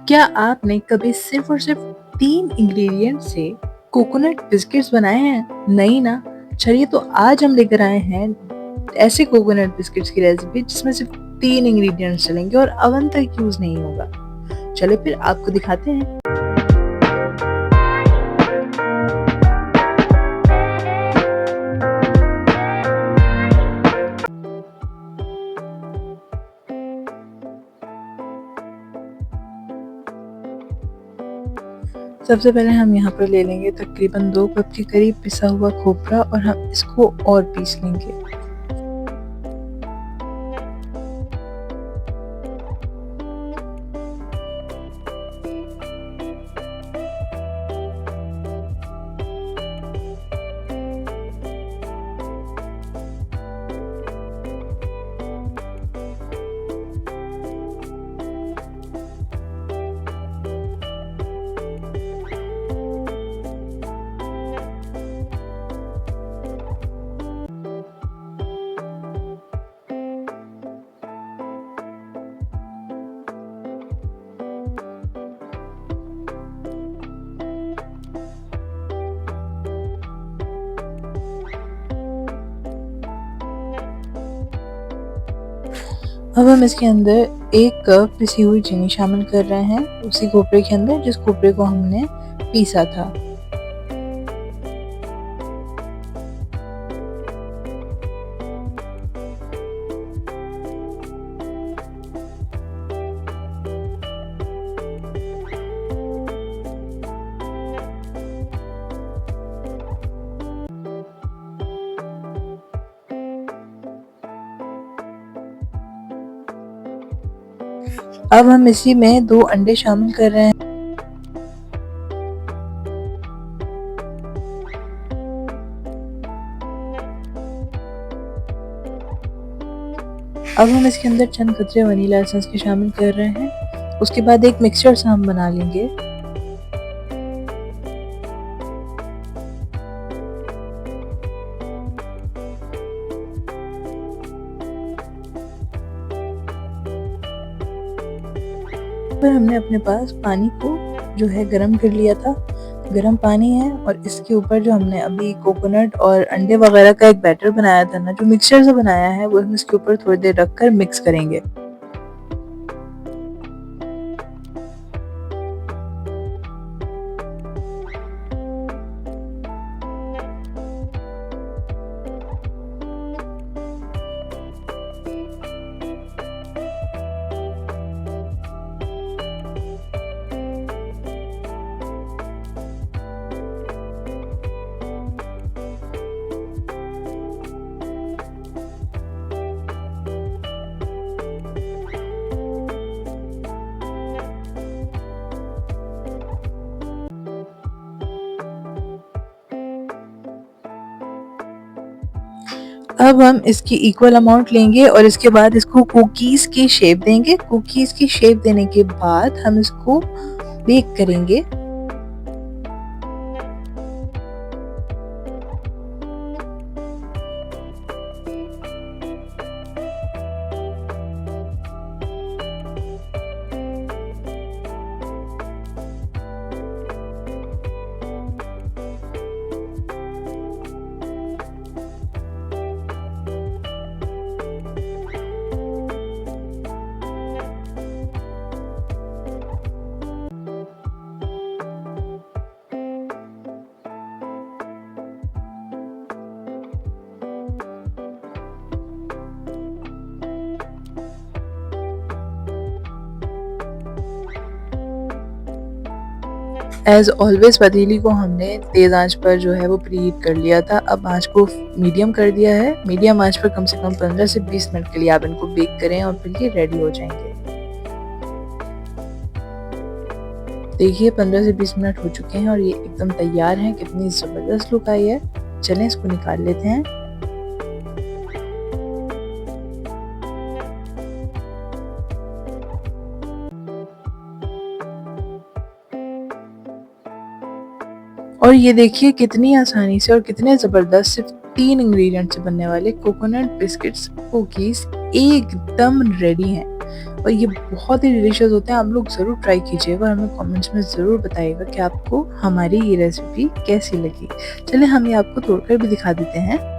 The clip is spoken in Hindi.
क्या आपने कभी सिर्फ़ और सिर्फ़ 3 इंग्रीडिएंट से कोकोनट बिस्किट्स बनाए हैं? नहीं ना? चलिए तो आज हम लेकर आए हैं ऐसे कोकोनट बिस्किट्स की रेसिपी जिसमें सिर्फ़ 3 इंग्रीडिएंट्स चलेंगे और ओवन तक यूज़ नहीं होगा। चलिए फिर आपको दिखाते हैं। सबसे पहले हम यहाँ पर ले लेंगे तकरीबन 2 कप के करीब पिसा हुआ खोपरा और हम इसको और पीस लेंगे। अब हम इसके अंदर 1 कप पिसी हुई चीनी शामिल कर रहे हैं, उसी कोपरे के अंदर जिस कोपरे को हमने पीसा था। अब हम इसी में 2 अंडे शामिल कर रहे हैं। अब हम इसके अंदर चंद कतरे वनीला एसेंस के शामिल कर रहे हैं। उसके बाद एक मिक्सचर सा हम बना लेंगे। फिर हमने अपने पास पानी को जो है गरम कर लिया था। गरम पानी है और इसके ऊपर जो हमने अभी कोकोनट और अंडे वगैरह का एक बैटर बनाया था ना, जो मिक्सचर से बनाया है, वो हम इसके ऊपर थोड़ी देर रखकर मिक्स करेंगे। अब हम इसकी इक्वल अमाउंट लेंगे और इसके बाद इसको कुकीज़ की शेप देंगे। कुकीज़ की शेप देने के बाद हम इसको बेक करेंगे। एज़ ऑलवेज़ पतीली को हमने तेज़ आंच पर जो है वो प्रीहीट कर लिया था। अब आंच को मीडियम कर दिया है। मीडियम आंच पर कम से कम 15 से 20 मिनट के लिए आप इनको बेक करें और फिर ये रेडी हो जाएंगे। देखिए 15 से 20 मिनट हो चुके हैं और ये एकदम तैयार हैं। कितनी ज़बरदस्त लुक आई है। चलें इसको निकाल लेते हैं। और ये देखिए कितनी आसानी से और कितने ज़बरदस्त सिर्फ 3 इंग्रेडिएंट से बनने वाले कोकोनट बिस्किट्स कुकीज़ एकदम रेडी हैं। और ये बहुत ही डिलीशियस होते हैं। आप लोग ज़रूर ट्राई कीजिएगा और हमें कमेंट्स में ज़रूर बताइएगा कि आपको हमारी ये रेसिपी कैसी लगी। चलिए हम ये आपको तोड़कर भी दिखा देते हैं।